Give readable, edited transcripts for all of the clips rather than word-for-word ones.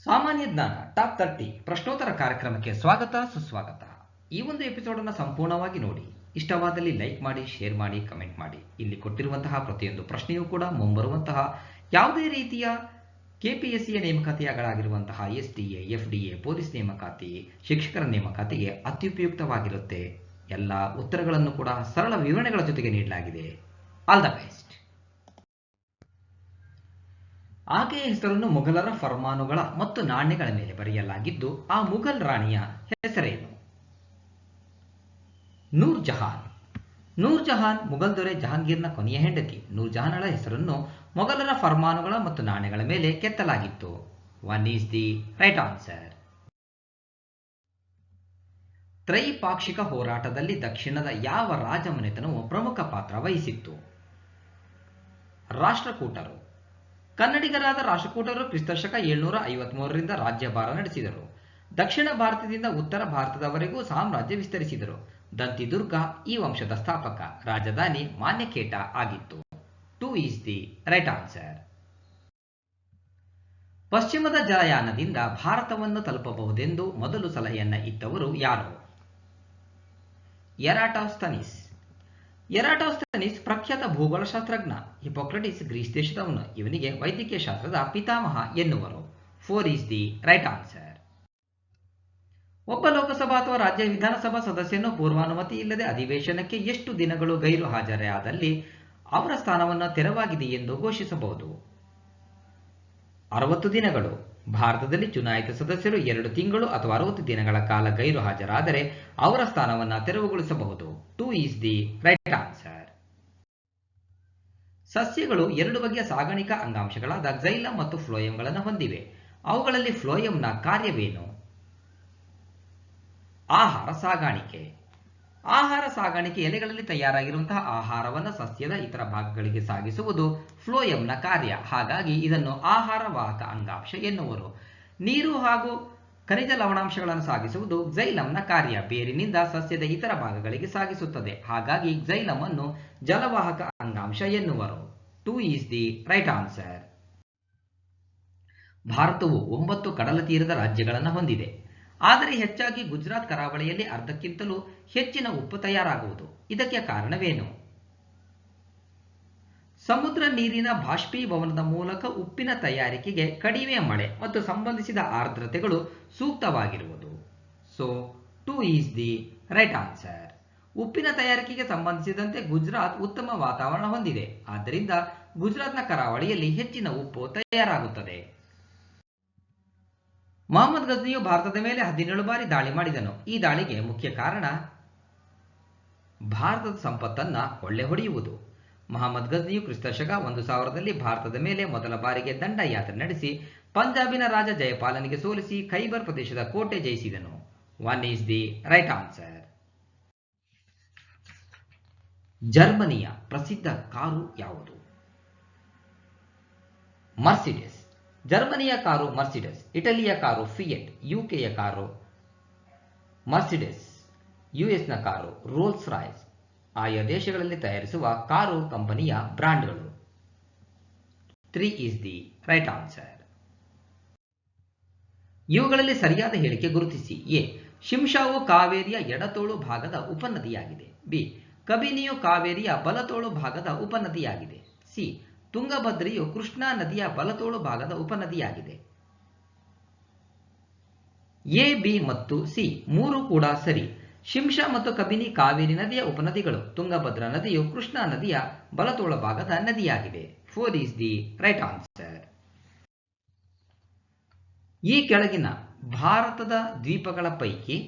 ಸಾಮಾನ್ಯ ಜ್ಞಾನ ಟಾಪ್ 30 ಪ್ರಶ್ನೋತ್ತರ ಕಾರ್ಯಕ್ರಮಕ್ಕೆ ಸ್ವಾಗತ ಸುಸ್ವಾಗತ. ಈ ಒಂದು ಎಪಿಸೋಡನ್ನು ಸಂಪೂರ್ಣವಾಗಿ ನೋಡಿ. ಇಷ್ಟವಾದಲ್ಲಿ ಲೈಕ್ ಮಾಡಿ, ಶೇರ್ ಮಾಡಿ, ಕಮೆಂಟ್ ಮಾಡಿ. ಇಲ್ಲಿ ಕೊಟ್ಟಿರುವಂತಹ ಪ್ರತಿಯೊಂದು ಪ್ರಶ್ನೆಯೂ ಕೂಡ ಮುಂಬರುವಂತಹ ಯಾವುದೇ ರೀತಿಯ ಕೆಪಿಎಸ್ಸಿಯ ನೇಮಕಾತಿಗಳಾಗಿರುವಂತಹ ಎಸ್ಡಿಎ, ಎಫ್ಡಿಎ, ಪೊಲೀಸ್ ನೇಮಕಾತಿ, ಶಿಕ್ಷಕರ ನೇಮಕಾತಿಗೆ ಅತ್ಯುಪಯುಕ್ತವಾಗಿರುತ್ತೆ. ಎಲ್ಲ ಉತ್ತರಗಳನ್ನು ಕೂಡ ಸರಳ ವಿವರಣೆಗಳ ಜೊತೆಗೆ ನೀಡಲಾಗಿದೆ. All the best. ಆಕೆಯ ಹೆಸರನ್ನು ಮೊಘಲರ ಫರ್ಮಾನುಗಳ ಮತ್ತು ನಾಣ್ಯಗಳ ಮೇಲೆ ಬರೆಯಲಾಗಿದ್ದು, ಆ ಮುಘಲ್ ರಾಣಿಯ ಹೆಸರೇನು? ನೂರ್ ಜಹಾನ್. ನೂರ್ ಜಹಾನ್ ಮುಘಲ್ ದೊರೆ ಜಹಾಂಗೀರ್ನ ಕೊನೆಯ ಹೆಂಡತಿ. ನೂರ್ ಜಹಾನಳ ಹೆಸರನ್ನು ಮೊಘಲರ ಫರ್ಮಾನುಗಳ ಮತ್ತು ನಾಣ್ಯಗಳ ಮೇಲೆ ಕೆತ್ತಲಾಗಿತ್ತು. One is the right answer. ತ್ರೈಪಾಕ್ಷಿಕ ಹೋರಾಟದಲ್ಲಿ ದಕ್ಷಿಣದ ಯಾವ ರಾಜಮನೆತನವು ಪ್ರಮುಖ ಪಾತ್ರ ವಹಿಸಿತ್ತು? ರಾಷ್ಟ್ರಕೂಟರು. ಕನ್ನಡಿಗರಾದ ರಾಷ್ಟ್ರಕೂಟರು ಕ್ರಿಸ್ತಶಕ 753ರಿಂದ ರಾಜ್ಯಭಾರ ನಡೆಸಿದರು. ದಕ್ಷಿಣ ಭಾರತದಿಂದ ಉತ್ತರ ಭಾರತದವರೆಗೂ ಸಾಮ್ರಾಜ್ಯ ವಿಸ್ತರಿಸಿದರು. ದಂತಿದುರ್ಗ ಈ ವಂಶದ ಸ್ಥಾಪಕ. ರಾಜಧಾನಿ ಮಾನ್ಯಖೇಟ ಆಗಿತ್ತು. 2 ಈಸ್ ದಿ ರೈಟ್ ಆನ್ಸರ್. ಪಶ್ಚಿಮದ ಜಲಯಾನದಿಂದ ಭಾರತವನ್ನು ತಲುಪಬಹುದೆಂದು ಮೊದಲು ಸಲಹೆಯನ್ನ ಇತ್ತವರು ಯಾರು? ಎರಾಟೋಸ್ಥನೀಸ್. ಎರಾಟೋಸ್ಥನೀಸ್ ಪ್ರಖ್ಯಾತ ಭೂಗೋಳಶಾಸ್ತ್ರಜ್ಞ. ಹಿಪೋಕ್ರಟಿಸ್ ಗ್ರೀಸ್ ದೇಶದವನು. ಇವನಿಗೆ ವೈದ್ಯಕೀಯ ಶಾಸ್ತ್ರದ ಪಿತಾಮಹ ಎನ್ನುವರು. 4 ಈಸ್ ದಿ ರೈಟ್ ಆನ್ಸರ್. ಒಬ್ಬ ಲೋಕಸಭಾ ಅಥವಾ ರಾಜ್ಯ ವಿಧಾನಸಭಾ ಸದಸ್ಯನು ಪೂರ್ವಾನುಮತಿ ಇಲ್ಲದೆ ಅಧಿವೇಶನಕ್ಕೆ ಎಷ್ಟು ದಿನಗಳು ಗೈರು ಹಾಜರಾದಲ್ಲಿ ಅವರ ಸ್ಥಾನವನ್ನು ತೆರವಾಗಿದೆ ಎಂದು ಘೋಷಿಸಬಹುದು? 60 ದಿನಗಳು. ಭಾರತದಲ್ಲಿ ಚುನಾಯಿತ ಸದಸ್ಯರು 2 ತಿಂಗಳು ಅಥವಾ 60 ದಿನಗಳ ಕಾಲ ಗೈರು ಹಾಜರಾದರೆ ಅವರ ಸ್ಥಾನವನ್ನು ತೆರವುಗೊಳಿಸಬಹುದು. 2 ಈಸ್ ದಿ ರೈಟ್ ಆನ್ಸರ್. ಸಸ್ಯಗಳು 2 ಬಗೆಯ ಸಾಗಾಣಿಕಾ ಅಂಗಾಂಶಗಳಾದ ಕ್ಸೈಲಮ್ ಮತ್ತು ಫ್ಲೋಯಂಗಳನ್ನು ಹೊಂದಿವೆ. ಅವುಗಳಲ್ಲಿ ಫ್ಲೋಯಂನ ಕಾರ್ಯವೇನು? ಆಹಾರ ಸಾಗಾಣಿಕೆ. ಆಹಾರ ಸಾಗಾಣಿಕೆ ಎಲೆಗಳಲ್ಲಿ ತಯಾರಾಗಿರುವಂತಹ ಆಹಾರವನ್ನು ಸಸ್ಯದ ಇತರ ಭಾಗಗಳಿಗೆ ಸಾಗಿಸುವುದು ಫ್ಲೋಯಂನ ಕಾರ್ಯ. ಹಾಗಾಗಿ ಇದನ್ನು ಆಹಾರ ವಾಹಕ ಅಂಗಾಂಶ ಎನ್ನುವರು. ನೀರು ಹಾಗೂ ಖನಿಜ ಲವಣಾಂಶಗಳನ್ನು ಸಾಗಿಸುವುದು ಕ್ಸೈಲಮ್ನ ಕಾರ್ಯ. ಬೇರಿನಿಂದ ಸಸ್ಯದ ಇತರ ಭಾಗಗಳಿಗೆ ಸಾಗಿಸುತ್ತದೆ. ಹಾಗಾಗಿ ಕ್ಸೈಲಮ್ ಅನ್ನು ಜಲವಾಹಕ ಅಂಗಾಂಶ ಎನ್ನುವರು. 2 ಈಸ್ ದಿ ರೈಟ್ ಆನ್ಸರ್. ಭಾರತವು 9 ಕಡಲ ತೀರದ ರಾಜ್ಯಗಳನ್ನು ಹೊಂದಿದೆ. ಆದರೆ ಹೆಚ್ಚಾಗಿ ಗುಜರಾತ್ ಕರಾವಳಿಯಲ್ಲಿ ಅರ್ಧಕ್ಕಿಂತಲೂ ಹೆಚ್ಚಿನ ಉಪ್ಪು ತಯಾರಾಗುವುದು. ಇದಕ್ಕೆ ಕಾರಣವೇನು? ಸಮುದ್ರ ನೀರಿನ ಬಾಷ್ಪೀಭವನದ ಮೂಲಕ ಉಪ್ಪಿನ ತಯಾರಿಕೆಗೆ ಕಡಿಮೆ ಮಳೆ ಮತ್ತು ಸಂಬಂಧಿಸಿದ ಆರ್ದ್ರತೆಗಳು ಸೂಕ್ತವಾಗಿರುವುದು. So 2 is the right answer. ಉಪ್ಪಿನ ತಯಾರಿಕೆಗೆ ಸಂಬಂಧಿಸಿದಂತೆ ಗುಜರಾತ್ ಉತ್ತಮ ವಾತಾವರಣ ಹೊಂದಿದೆ. ಆದ್ದರಿಂದ ಗುಜರಾತ್ನ ಕರಾವಳಿಯಲ್ಲಿ ಹೆಚ್ಚಿನ ಉಪ್ಪು ತಯಾರಾಗುತ್ತದೆ. ಮೊಹಮ್ಮದ್ ಗಜ್ನಿಯು ಭಾರತದ ಮೇಲೆ 17 ಬಾರಿ ದಾಳಿ ಮಾಡಿದನು. ಈ ದಾಳಿಗೆ ಮುಖ್ಯ ಕಾರಣ ಭಾರತದ ಸಂಪತ್ತನ್ನ ಕೊಳ್ಳೆ ಹೊಡೆಯುವುದು. ಮೊಹಮ್ಮದ್ ಗಜ್ನಿಯು ಕ್ರಿಸ್ತಶಕ 1000ರಲ್ಲಿ ಭಾರತದ ಮೇಲೆ ಮೊದಲ ಬಾರಿಗೆ ದಂಡಯಾತ್ರೆ ನಡೆಸಿ ಪಂಜಾಬಿನ ರಾಜ ಜಯಪಾಲನಿಗೆ ಸೋಲಿಸಿ ಖೈಬರ್ ಪ್ರದೇಶದ ಕೋಟೆ ಜಯಿಸಿದನು. 1 ಈಸ್ ದಿ ರೈಟ್ ಆನ್ಸರ್. ಜರ್ಮನಿಯ ಪ್ರಸಿದ್ಧ ಕಾರು ಯಾವುದು? ಮರ್ಸಿಡಿಸ್. ಜರ್ಮನಿಯ ಕಾರು ಮರ್ಸಿಡಿಸ್. ಇಟಲಿಯ ಕಾರು ಫಿಯೆಟ್. ಯುಕೆಯ ಕಾರು ಮರ್ಸಿಡಿಸ್. ಯುಎಸ್ನ ಕಾರು ರೋಲ್ಸ್ ರಾಯ್ಸ್. ಆಯಾ ದೇಶಗಳಲ್ಲಿ ತಯಾರಿಸುವ ಕಾರು ಕಂಪನಿಯ ಬ್ರಾಂಡ್ಗಳು. 3 ಈಸ್ ದಿ ರೈಟ್ ಆನ್ಸರ್. ಇವುಗಳಲ್ಲಿ ಸರಿಯಾದ ಹೇಳಿಕೆ ಗುರುತಿಸಿ. ಎ. ಶಿಂಷಾವು ಕಾವೇರಿಯ ಎಡತೋಳು ಭಾಗದ ಉಪನದಿಯಾಗಿದೆ. ಬಿ. ಕಬಿನಿಯು ಕಾವೇರಿಯ ಬಲತೋಳು ಭಾಗದ ಉಪನದಿಯಾಗಿದೆ. ಸಿ. ತುಂಗಭದ್ರೆಯು ಕೃಷ್ಣಾ ನದಿಯ ಬಲತೋಳು ಭಾಗದ ಉಪನದಿಯಾಗಿದೆ. ಎ, ಬಿ ಮತ್ತು ಸಿ 3 ಕೂಡ ಸರಿ. ಶಿಂಷಾ ಮತ್ತು ಕಬಿನಿ ಕಾವೇರಿ ನದಿಯ ಉಪನದಿಗಳು. ತುಂಗಭದ್ರಾ ನದಿಯು ಕೃಷ್ಣಾ ನದಿಯ ಬಲತೋಳ ಭಾಗದ ನದಿಯಾಗಿದೆ. 4 ಈಸ್ ದಿ ರೈಟ್ ಆನ್ಸರ್. ಈ ಕೆಳಗಿನ ಭಾರತದ ದ್ವೀಪಗಳ ಪೈಕಿ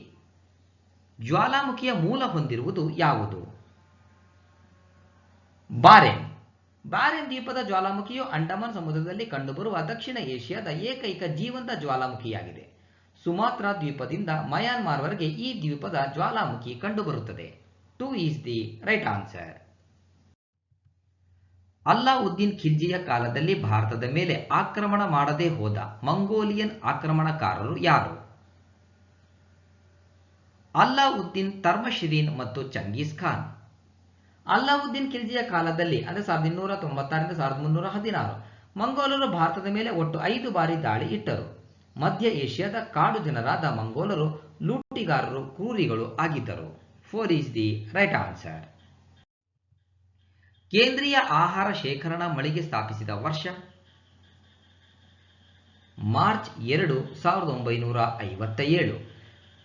ಜ್ವಾಲಾಮುಖಿಯ ಮೂಲ ಹೊಂದಿರುವುದು ಯಾವುದು? ಬಾರೆನ್. ಬಾರೆನ್ ದ್ವೀಪದ ಜ್ವಾಲಾಮುಖಿಯು ಅಂಡಮಾನ್ ಸಮುದ್ರದಲ್ಲಿ ಕಂಡುಬರುವ ದಕ್ಷಿಣ ಏಷ್ಯಾದ ಏಕೈಕ ಜೀವಂತ ಜ್ವಾಲಾಮುಖಿಯಾಗಿದೆ. ಸುಮಾತ್ರಾ ದ್ವೀಪದಿಂದ ಮಯಾನ್ಮಾರ್ವರೆಗೆ ಈ ದ್ವೀಪದ ಜ್ವಾಲಾಮುಖಿ ಕಂಡುಬರುತ್ತದೆ. 2 is the right answer. Alauddin ಖಿಲ್ಜಿಯ ಕಾಲದಲ್ಲಿ ಭಾರತದ ಮೇಲೆ ಆಕ್ರಮಣ ಮಾಡದೆ ಹೋದ ಮಂಗೋಲಿಯನ್ ಆಕ್ರಮಣಕಾರರು ಯಾರು? ಅಲ್ಲಾವುದ್ದೀನ್, ತರ್ಮಶ್ರೀನ್ ಮತ್ತು ಚಂಗೀಸ್ ಖಾನ್. ಅಲ್ಲಾವುದ್ದೀನ್ ಖಿಲ್ಜಿಯ ಕಾಲದಲ್ಲಿ ಅಂದರೆ 1296 1316 ಮಂಗೋಲರು ಭಾರತದ ಮೇಲೆ ಒಟ್ಟು 5 ಬಾರಿ ದಾಳಿ ಇಟ್ಟರು. ಮಧ್ಯ ಏಷ್ಯಾದ ಕಾಡು ಜನರಾದ ಮಂಗೋಲರು ಲೂಟಿಗಾರರು, ಕ್ರೂರಿಗಳು ಆಗಿದ್ದರು. 4 ಈಸ್ ದಿ ರೈಟ್ ಆನ್ಸರ್. ಕೇಂದ್ರೀಯ ಆಹಾರ ಶೇಖರಣಾ ಮಳಿಗೆ ಸ್ಥಾಪಿಸಿದ ವರ್ಷ ಮಾರ್ಚ್ 2, 1957.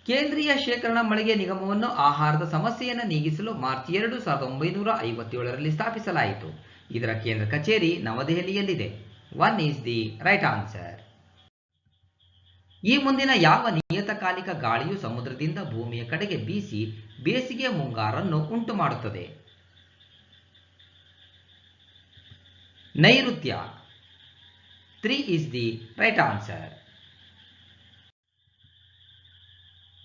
ಕೇಂದ್ರೀಯ ಶೇಖರಣಾ ಮಳಿಗೆ ನಿಗಮವನ್ನು ಆಹಾರದ ಸಮಸ್ಯೆಯನ್ನು ನೀಗಿಸಲು ಮಾರ್ಚ್ 2, 1957ರಲ್ಲಿ ಸ್ಥಾಪಿಸಲಾಯಿತು. ಇದರ ಕೇಂದ್ರ ಕಚೇರಿ ನವದೆಹಲಿಯಲ್ಲಿದೆ. 1 ಈಸ್ ದಿ ರೈಟ್ ಆನ್ಸರ್. ಈ ಮುಂದಿನ ಯಾವ ನಿಯತಕಾಲಿಕ ಗಾಳಿಯು ಸಮುದ್ರದಿಂದ ಭೂಮಿಯ ಕಡೆಗೆ ಬೀಸಿ ಬೇಸಿಗೆಯ ಮುಂಗಾರನ್ನು ಉಂಟು ಮಾಡುತ್ತದೆ? ನೈಋತ್ಯ. 3 is the right answer.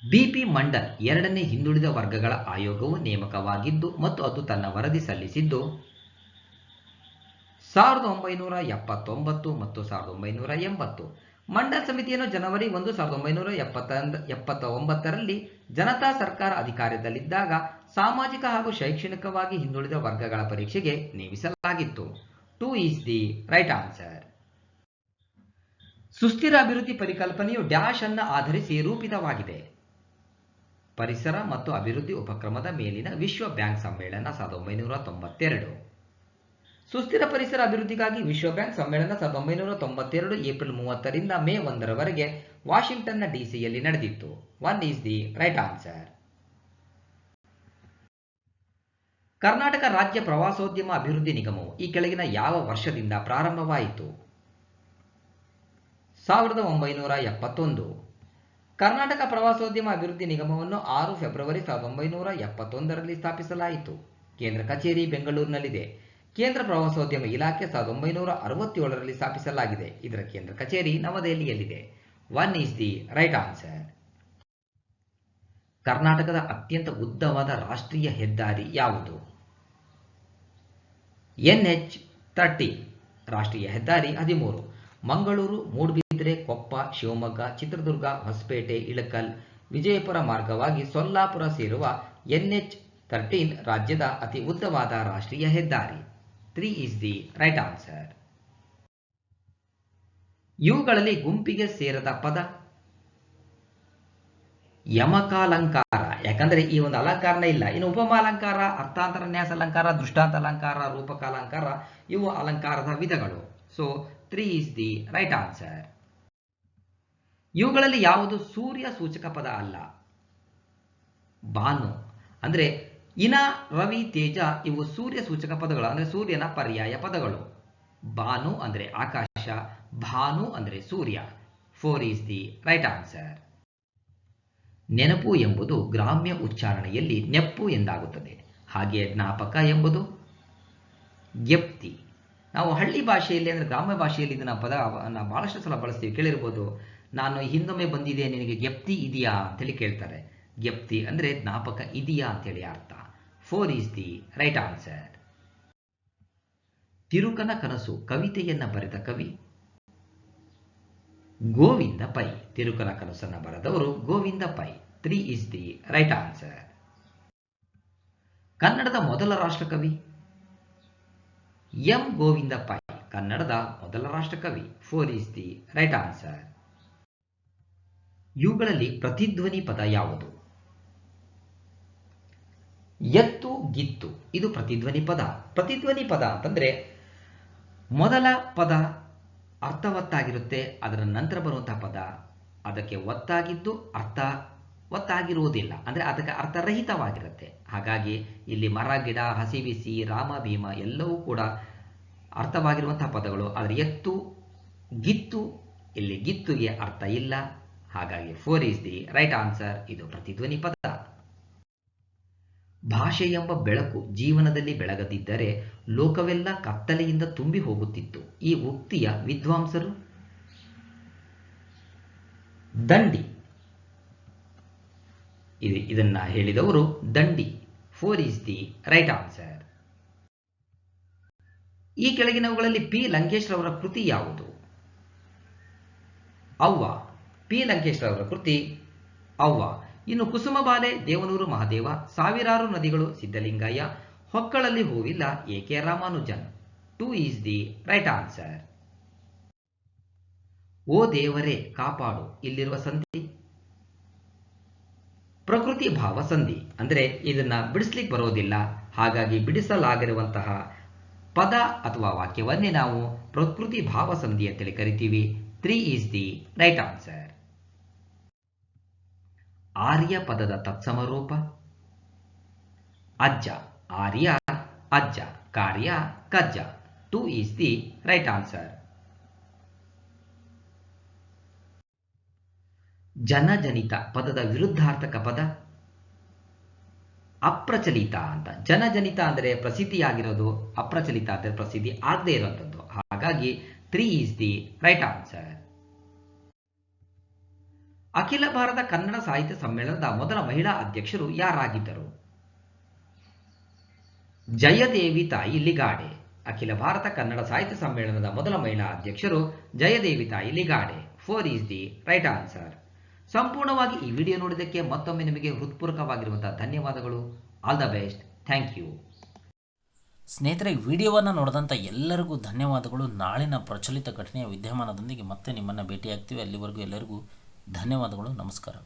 BP Mandal 2ನೇ ಹಿಂದುಳಿದ ವರ್ಗಗಳ ಆಯೋಗವು ನೇಮಕವಾಗಿದ್ದು ಮತ್ತು ಅದು ತನ್ನ ವರದಿ ಸಲ್ಲಿಸಿದ್ದು 1979 ಮತ್ತು 1980. ಮಂಡಲ್ ಸಮಿತಿಯನ್ನು ಜನವರಿ 1, 1979ರಲ್ಲಿ ಜನತಾ ಸರ್ಕಾರ ಅಧಿಕಾರದಲ್ಲಿದ್ದಾಗ ಸಾಮಾಜಿಕ ಹಾಗೂ ಶೈಕ್ಷಣಿಕವಾಗಿ ಹಿಂದುಳಿದ ವರ್ಗಗಳ ಪರೀಕ್ಷೆಗೆ ನೇಮಿಸಲಾಗಿತ್ತು. 2 ಈಸ್ ದಿ ರೈಟ್ ಆನ್ಸರ್. ಸುಸ್ಥಿರ ಅಭಿವೃದ್ಧಿ ಪರಿಕಲ್ಪನೆಯು ಡ್ಯಾಶ್ ಅನ್ನು ಆಧರಿಸಿ ರೂಪಿತವಾಗಿದೆ. ಪರಿಸರ ಮತ್ತು ಅಭಿವೃದ್ಧಿ ಉಪಕ್ರಮದ ಮೇಲಿನ ವಿಶ್ವ ಬ್ಯಾಂಕ್ ಸಮ್ಮೇಳನ 1992. ಸುಸ್ಥಿರ ಪರಿಸರ ಅಭಿವೃದ್ಧಿಗಾಗಿ ವಿಶ್ವ ಬ್ಯಾಂಕ್ ಸಮ್ಮೇಳನ 1992 ಏಪ್ರಿಲ್ 30ರಿಂದ ಮೇ 1ರವರೆಗೆ ವಾಷಿಂಗ್ಟನ್ನ ಡಿಸಿಯಲ್ಲಿ ನಡೆದಿತ್ತು. 1 is the right answer. Karnataka ರಾಜ್ಯ ಪ್ರವಾಸೋದ್ಯಮ ಅಭಿವೃದ್ಧಿ ನಿಗಮವು ಈ ಕೆಳಗಿನ ಯಾವ ವರ್ಷದಿಂದ ಪ್ರಾರಂಭವಾಯಿತು? 1971. ಕರ್ನಾಟಕ ಪ್ರವಾಸೋದ್ಯಮ ಅಭಿವೃದ್ಧಿ ನಿಗಮವನ್ನು 6 ಫೆಬ್ರವರಿ 1971ರಲ್ಲಿ ಸ್ಥಾಪಿಸಲಾಯಿತು. ಕೇಂದ್ರ ಕಚೇರಿ ಬೆಂಗಳೂರಿನಲ್ಲಿದೆ. ಕೇಂದ್ರ ಪ್ರವಾಸೋದ್ಯಮ ಇಲಾಖೆ 1967ರಲ್ಲಿ ಸ್ಥಾಪಿಸಲಾಗಿದೆ. ಇದರ ಕೇಂದ್ರ ಕಚೇರಿ ನವದೆಹಲಿಯಲ್ಲಿದೆ. 1 ಈಸ್ ದಿ ರೈಟ್ ಆನ್ಸರ್. ಕರ್ನಾಟಕದ ಅತ್ಯಂತ ಉದ್ದವಾದ ರಾಷ್ಟ್ರೀಯ ಹೆದ್ದಾರಿ ಯಾವುದು? NH-30 ರಾಷ್ಟ್ರೀಯ ಹೆದ್ದಾರಿ 13 ಮಂಗಳೂರು, ಮೂಡುಬಿದಿರೆ, ಕೊಪ್ಪ, ಶಿವಮೊಗ್ಗ, ಚಿತ್ರದುರ್ಗ, ಹೊಸಪೇಟೆ, ಇಳಕಲ್, ವಿಜಯಪುರ ಮಾರ್ಗವಾಗಿ ಸೊಲ್ಲಾಪುರ ಸೇರುವ NH-13 ರಾಜ್ಯದ ಅತಿ ಉದ್ದವಾದ ರಾಷ್ಟ್ರೀಯ ಹೆದ್ದಾರಿ. 3 ಈಸ್ ದಿ ರೈಟ್ ಆನ್ಸರ್. ಇವುಗಳಲ್ಲಿ ಗುಂಪಿಗೆ ಸೇರದ ಪದ ಯಮಕಾಲಂಕಾರ. ಯಾಕಂದ್ರೆ ಈ ಒಂದು ಅಲಂಕಾರನೇ ಇಲ್ಲ. ಇನ್ನು ಉಪಮಾಲಂಕಾರ, ಅರ್ಥಾಂತರ ನ್ಯಾಸ ಅಲಂಕಾರ, ದೃಷ್ಟಾಂತ ಅಲಂಕಾರ, ರೂಪಕಾಲಂಕಾರ ಇವು ಅಲಂಕಾರದ ವಿಧಗಳು. So 3 is the right answer. ಇವುಗಳಲ್ಲಿ ಯಾವುದು ಸೂರ್ಯ ಸೂಚಕ ಪದ ಅಲ್ಲ? ಭಾನು. ಅಂದ್ರೆ ಇನ, ರವಿ, ತೇಜ ಇವು ಸೂರ್ಯ ಸೂಚಕ ಪದಗಳು, ಅಂದ್ರೆ ಸೂರ್ಯನ ಪರ್ಯಾಯ ಪದಗಳು. ಭಾನು ಅಂದ್ರೆ ಆಕಾಶ, ಭಾನು ಅಂದ್ರೆ ಸೂರ್ಯ. 4 ಈಸ್ ದಿ ರೈಟ್ ಆನ್ಸರ್. ನೆನಪು ಎಂಬುದು ಗ್ರಾಮ್ಯ ಉಚ್ಚಾರಣೆಯಲ್ಲಿ ನೆಪ್ಪು ಎಂದಾಗುತ್ತದೆ. ಹಾಗೆಯೇ ಜ್ಞಾಪಕ ಎಂಬುದು ಜ್ಞಪ್ತಿ. ನಾವು ಹಳ್ಳಿ ಭಾಷೆಯಲ್ಲಿ ಅಂದರೆ ಗ್ರಾಮ್ಯ ಭಾಷೆಯಲ್ಲಿ ಇದನ್ನ ಪದವನ್ನು ಬಹಳಷ್ಟು ಸಲ ಬಳಸ್ತೀವಿ, ಕೇಳಿರ್ಬೋದು. ನಾನು ಹಿಂದೊಮ್ಮೆ ಬಂದಿದೆ, ನಿನಗೆ ಜ್ಞಪ್ತಿ ಇದೆಯಾ ಅಂತೇಳಿ ಕೇಳ್ತಾರೆ. ಜ್ಞಪ್ತಿ ಅಂದರೆ ಜ್ಞಾಪಕ ಇದೆಯಾ ಅಂತೇಳಿ ಅರ್ಥ. 4 ಈಸ್ ದಿ ರೈಟ್ ಆನ್ಸರ್. ತಿರುಕನ ಕನಸು ಕವಿತೆಯನ್ನ ಬರೆದ ಕವಿ ಗೋವಿಂದ ಪೈ. ತಿರುಕನ ಕನಸನ್ನು ಬರೆದವರು Govinda Pai. 3 is the right answer. ಕನ್ನಡದ ಮೊದಲ ರಾಷ್ಟ್ರಕವಿ ಎಂ ಗೋವಿಂದ ಪೈ. ಕನ್ನಡದ ಮೊದಲ ರಾಷ್ಟ್ರಕವಿ. 4 ಈಸ್ ದಿ ರೈಟ್ ಆನ್ಸರ್. ಇವುಗಳಲ್ಲಿ ಪ್ರತಿಧ್ವನಿ ಪದ ಯಾವುದು? ಎತ್ತು, ಗಿತ್ತು ಇದು ಪ್ರತಿಧ್ವನಿ ಪದ. ಪ್ರತಿಧ್ವನಿ ಪದ ಅಂತಂದ್ರೆ ಮೊದಲ ಪದ ಅರ್ಥವತ್ತಾಗಿರುತ್ತೆ, ಅದರ ನಂತರ ಬರುವಂತಹ ಪದ ಅದಕ್ಕೆ ಒತ್ತಾಗಿದ್ದು ಅರ್ಥ ಒತ್ತಾಗಿರುವುದಿಲ್ಲ, ಅಂದ್ರೆ ಅದಕ್ಕೆ ಅರ್ಥರಹಿತವಾಗಿರುತ್ತೆ. ಹಾಗಾಗಿ ಇಲ್ಲಿ ಮರ, ಗಿಡ, ಹಸಿ ಬಿಸಿ, ರಾಮ, ಭೀಮ ಎಲ್ಲವೂ ಕೂಡ ಅರ್ಥವಾಗಿರುವಂತಹ ಪದಗಳು. ಆದರೆ ಎತ್ತು, ಗಿತ್ತು ಇಲ್ಲಿ ಗಿತ್ತುಗೆ ಅರ್ಥ ಇಲ್ಲ. ಹಾಗಾಗಿ 4 ಈಸ್ ದಿ ರೈಟ್ ಆನ್ಸರ್. ಇದು ಪ್ರತಿಧ್ವನಿ ಪದ. ಭಾಷೆ ಎಂಬ ಬೆಳಕು ಜೀವನದಲ್ಲಿ ಬೆಳಗದಿದ್ದರೆ ಲೋಕವೆಲ್ಲ ಕತ್ತಲೆಯಿಂದ ತುಂಬಿ ಹೋಗುತ್ತಿತ್ತು. ಈ ಉಕ್ತಿಯ ವಿದ್ವಾಂಸರು? ದಂಡಿ. ಇದನ್ನ ಹೇಳಿದವರು ದಂಡಿ. 4 ಈಸ್ ದಿ ರೈಟ್ ಆನ್ಸರ್. ಈ ಕೆಳಗಿನವುಗಳಲ್ಲಿ ಪಿ ಲಂಕೇಶ್ ರವರ ಕೃತಿ ಯಾವುದು? ಅವ್ವ. ಪಿ ಲಂಕೇಶ್ ರವರ ಕೃತಿ ಅವ್ವ. ಇನ್ನು ಕುಸುಮಬಾಲೆ, ದೇವನೂರು ಮಹಾದೇವ, ಸಾವಿರಾರು ನದಿಗಳು, ಸಿದ್ಧಲಿಂಗಯ್ಯ, ಹೊಕ್ಕಳಲ್ಲಿ ಹೂವಿಲ್ಲ, A K. Ramanujan. 2 is the right answer. ಓ ದೇವರೇ ಕಾಪಾಡು ಇಲ್ಲಿರುವ ಸಂಧಿ ಪ್ರಕೃತಿ ಭಾವ ಸಂಧಿ. ಅಂದರೆ ಇದನ್ನ ಬಿಡಿಸ್ಲಿಕ್ಕೆ ಬರೋದಿಲ್ಲ, ಹಾಗಾಗಿ ಬಿಡಿಸಲಾಗಿರುವಂತಹ ಪದ ಅಥವಾ ವಾಕ್ಯವನ್ನೇ ನಾವು ಪ್ರಕೃತಿ ಭಾವ ಸಂಧಿ ಅಂತೇಳಿ ಕರಿತೀವಿ. 3 ಈಸ್ ದಿ ರೈಟ್ ಆನ್ಸರ್. ಆರ್ಯ ಪದದ ತತ್ಸಮ ರೂಪ ಅಜ್ಜ. ಆರ್ಯ ಅಜ್ಜ, ಕಾರ್ಯ ಕಜ್ಜ. 2 ಈಸ್ ದಿ ರೈಟ್ ಆನ್ಸರ್. ಜನಜನಿತ ಪದದ ವಿರುದ್ಧಾರ್ಥಕ ಪದ ಅಪ್ರಚಲಿತ ಅಂತ. ಜನಜನಿತ ಅಂದರೆ ಪ್ರಸಿದ್ಧಿಯಾಗಿರೋದು, ಅಪ್ರಚಲಿತ ಅಂದರೆ ಪ್ರಸಿದ್ಧಿ ಆಗದೇ ಇರುವಂಥದ್ದು. ಹಾಗಾಗಿ 3 ಈಸ್ ದಿ ರೈಟ್ ಆನ್ಸರ್. ಅಖಿಲ ಭಾರತ ಕನ್ನಡ ಸಾಹಿತ್ಯ ಸಮ್ಮೇಳನದ ಮೊದಲ ಮಹಿಳಾ ಅಧ್ಯಕ್ಷರು ಯಾರಾಗಿದ್ದರು? ಜಯದೇವಿ ತಾಯಿ ಲಿಗಾಡೆ. ಅಖಿಲ ಭಾರತ ಕನ್ನಡ ಸಾಹಿತ್ಯ ಸಮ್ಮೇಳನದ ಮೊದಲ ಮಹಿಳಾ ಅಧ್ಯಕ್ಷರು Jayadevi Tayi Ligade. 4 is the right answer. ಸಂಪೂರ್ಣವಾಗಿ ಈ ವಿಡಿಯೋ ನೋಡಿದ್ದಕ್ಕೆ ಮತ್ತೊಮ್ಮೆ ನಿಮಗೆ ಹೃತ್ಪೂರ್ವಕವಾಗಿರುವಂತಹ ಧನ್ಯವಾದಗಳು. All the best. Thank you. ಸ್ನೇಹಿತರೆ, ವಿಡಿಯೋವನ್ನು ನೋಡಿದಂಥ ಎಲ್ಲರಿಗೂ ಧನ್ಯವಾದಗಳು. ನಾಳಿನ ಪ್ರಚಲಿತ ಘಟನೆಯ ವಿದ್ಯಮಾನದೊಂದಿಗೆ ಮತ್ತೆ ನಿಮ್ಮನ್ನು ಭೇಟಿಯಾಗ್ತೀವಿ. ಅಲ್ಲಿವರೆಗೂ ಎಲ್ಲರಿಗೂ ಧನ್ಯವಾದಗಳು. ನಮಸ್ಕಾರ.